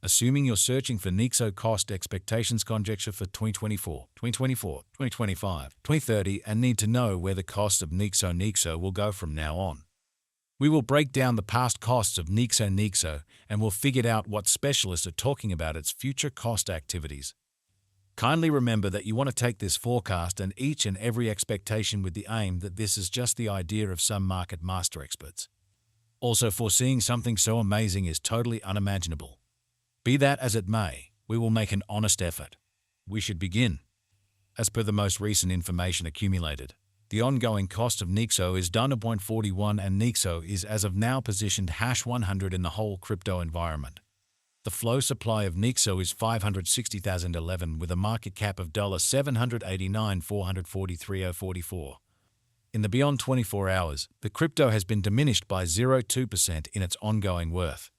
Assuming you're searching for Nexo cost expectations conjecture for 2024, 2025, 2030 and need to know where the cost of Nexo will go from now on. We will break down the past costs of Nexo and we'll figure out what specialists are talking about its future cost activities. Kindly remember that you want to take this forecast and each and every expectation with the aim that this is just the idea of some market master experts. Also, foreseeing something so amazing is totally unimaginable. Be that as it may, we will make an honest effort. We should begin. As per the most recent information accumulated, the ongoing cost of Nexo is $0.41 and Nexo is as of now positioned #100 in the whole crypto environment. The flow supply of Nexo is 560,011 with a market cap of $789,443.044. In the beyond 24 hours, the crypto has been diminished by 0.2% in its ongoing worth.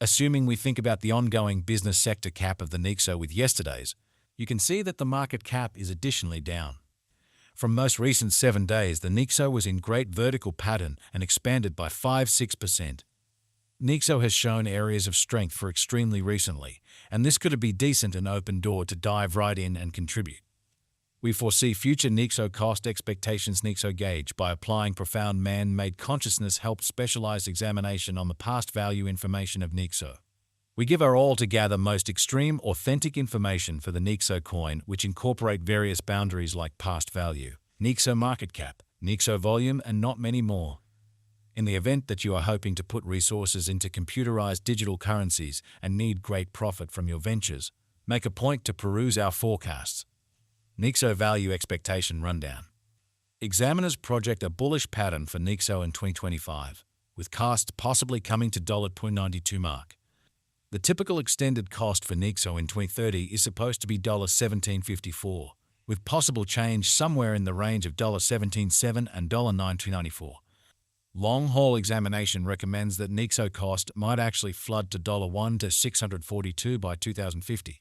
Assuming we think about the ongoing business sector cap of the Nexo with yesterday's, you can see that the market cap is additionally down. From most recent 7 days, the Nexo was in great vertical pattern and expanded by 5-6%. Nexo has shown areas of strength for extremely recently, and this could be decent and open door to dive right in and contribute. We foresee future Nexo cost expectations. Nexo gauge by applying profound man-made consciousness helped specialized examination on the past value information of Nexo. We give our all to gather most extreme, authentic information for the Nexo coin, which incorporate various boundaries like past value, Nexo market cap, Nexo volume, and not many more. In the event that you are hoping to put resources into computerized digital currencies and need great profit from your ventures, make a point to peruse our forecasts. Nexo Value Expectation Rundown. Examiners project a bullish pattern for Nexo in 2025, with cost possibly coming to $0.92 mark. The typical extended cost for Nexo in 2030 is supposed to be $17.54, with possible change somewhere in the range of $17.7 and $9.94. Long-haul examination recommends that Nexo cost might actually flood to $1 to $642 by 2050.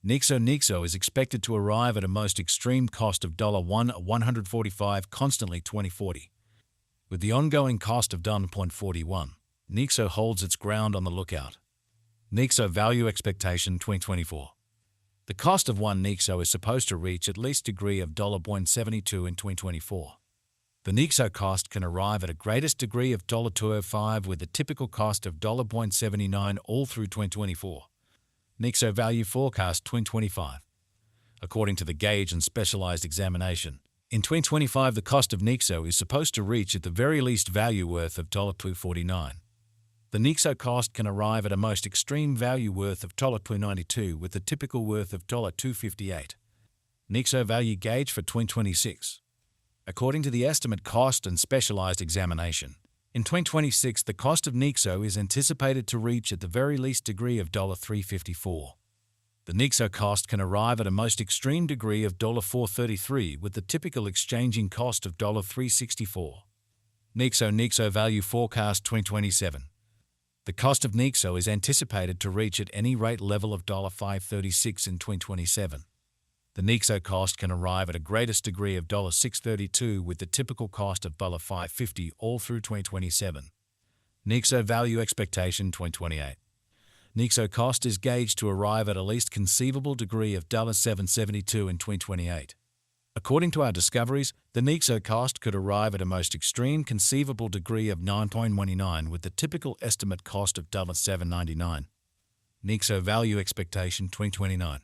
Nexo is expected to arrive at a most extreme cost of $1.145 constantly 2040. With the ongoing cost of $0.41, Nexo holds its ground on the lookout. Nexo Value Expectation 2024. The cost of one Nexo is supposed to reach at least degree of $0.72 in 2024. The Nexo cost can arrive at a greatest degree of $2.05 with the typical cost of $0.79 all through 2024. Nexo Value Forecast 2025. According to the gauge and specialized examination, in 2025 the cost of Nexo is supposed to reach at the very least value worth of $2.49. The Nexo cost can arrive at a most extreme value worth of $2.92 with the typical worth of $2.58. Nexo Value Gauge for 2026. According to the estimate cost and specialized examination, in 2026, the cost of Nexo is anticipated to reach at the very least degree of $3.54. The Nexo cost can arrive at a most extreme degree of $4.33 with the typical exchanging cost of $3.64. Nexo Value Forecast 2027. The cost of Nexo is anticipated to reach at any rate level of $5.36 in 2027. The Nexo cost can arrive at a greatest degree of $6.32 with the typical cost of $5.50 all through 2027. Nexo Value Expectation 2028. Nexo cost is gauged to arrive at a least conceivable degree of $7.72 in 2028. According to our discoveries, the Nexo cost could arrive at a most extreme conceivable degree of $9.29 with the typical estimate cost of $7.99. Nexo Value Expectation 2029.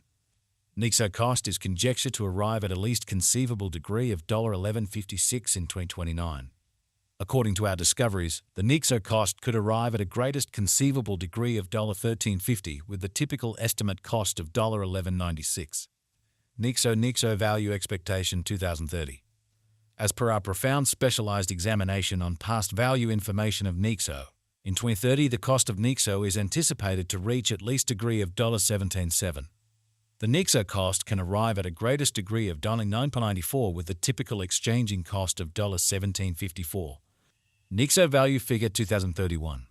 Nexo cost is conjectured to arrive at a least conceivable degree of $11.56 in 2029. According to our discoveries, the Nexo cost could arrive at a greatest conceivable degree of $13.50 with the typical estimate cost of $11.96. Nexo Value Expectation 2030. As per our profound specialized examination on past value information of Nexo, in 2030 the cost of Nexo is anticipated to reach at least degree of $17.7. The Nexo cost can arrive at a greatest degree of $9.94 with the typical exchanging cost of $17.54. Nexo Value Figure 2031.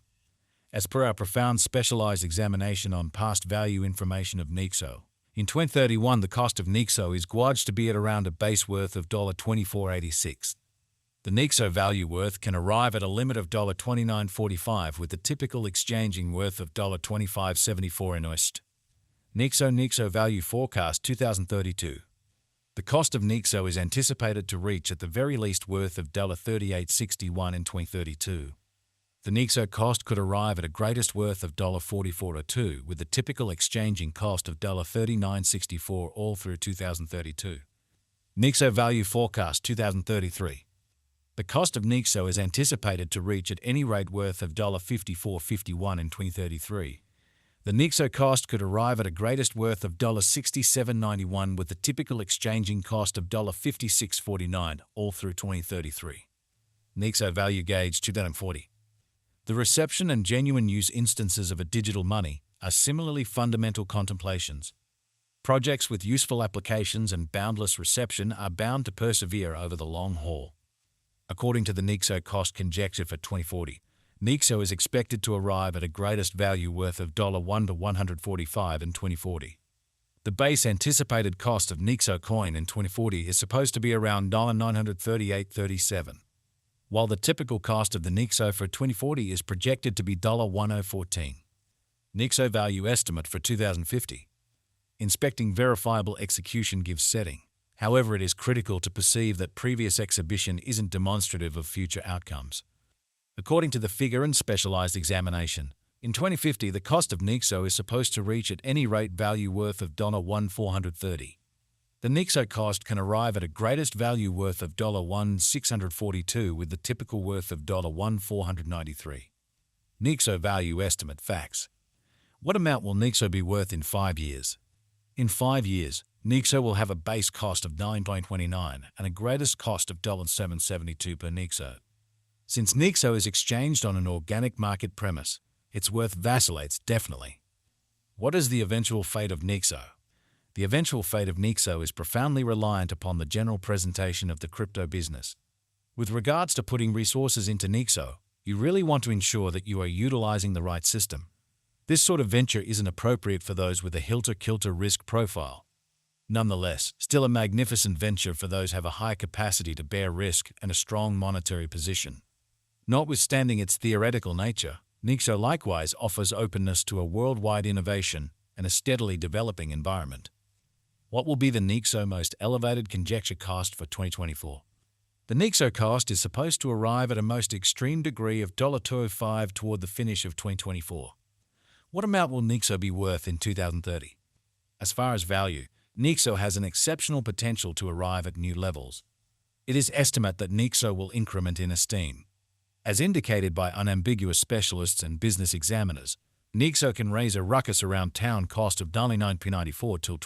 As per our profound specialized examination on past value information of Nexo, in 2031 the cost of Nexo is gauged to be at around a base worth of $24.86. The Nexo value worth can arrive at a limit of $29.45 with the typical exchanging worth of $25.74 in USD. Nexo value forecast 2032. The cost of Nexo is anticipated to reach at the very least worth of $38.61 in 2032. The Nexo cost could arrive at a greatest worth of $44.02 with the typical exchanging cost of $39.64 all through 2032. Nexo value forecast 2033. The cost of Nexo is anticipated to reach at any rate worth of $54.51 in 2033. The Nexo cost could arrive at a greatest worth of $67.91 with the typical exchanging cost of $56.49 all through 2033. Nexo value gauge 2040. The reception and genuine use instances of a digital money are similarly fundamental contemplations. Projects with useful applications and boundless reception are bound to persevere over the long haul. According to the Nexo cost conjecture for 2040, Nexo is expected to arrive at a greatest value worth of $1 to $145 in 2040. The base anticipated cost of Nexo coin in 2040 is supposed to be around $938.37, while the typical cost of the Nexo for 2040 is projected to be $1014. Nexo value estimate for 2050. Inspecting verifiable execution gives setting. However, it is critical to perceive that previous exhibition isn't demonstrative of future outcomes. According to the figure and specialized examination, in 2050 the cost of Nexo is supposed to reach at any rate value worth of $1,430. The Nexo cost can arrive at a greatest value worth of $1,642 with the typical worth of $1,493. Nexo value estimate facts. What amount will Nexo be worth in 5 years? In 5 years, Nexo will have a base cost of $9.29 and a greatest cost of $7.72 per Nexo. Since Nexo is exchanged on an organic market premise, its worth vacillates definitely. What is the eventual fate of Nexo? The eventual fate of Nexo is profoundly reliant upon the general presentation of the crypto business. With regards to putting resources into Nexo, you really want to ensure that you are utilizing the right system. This sort of venture isn't appropriate for those with a hilter-kilter risk profile. Nonetheless, still a magnificent venture for those who have a high capacity to bear risk and a strong monetary position. Notwithstanding its theoretical nature, Nexo likewise offers openness to a worldwide innovation and a steadily developing environment. What will be the Nexo most elevated conjecture cost for 2024? The Nexo cost is supposed to arrive at a most extreme degree of $205 toward the finish of 2024. What amount will Nexo be worth in 2030? As far as value, Nexo has an exceptional potential to arrive at new levels. It is estimated that Nexo will increment in esteem. As indicated by unambiguous specialists and business examiners, Nexo can raise a ruckus around town cost of $99.94 till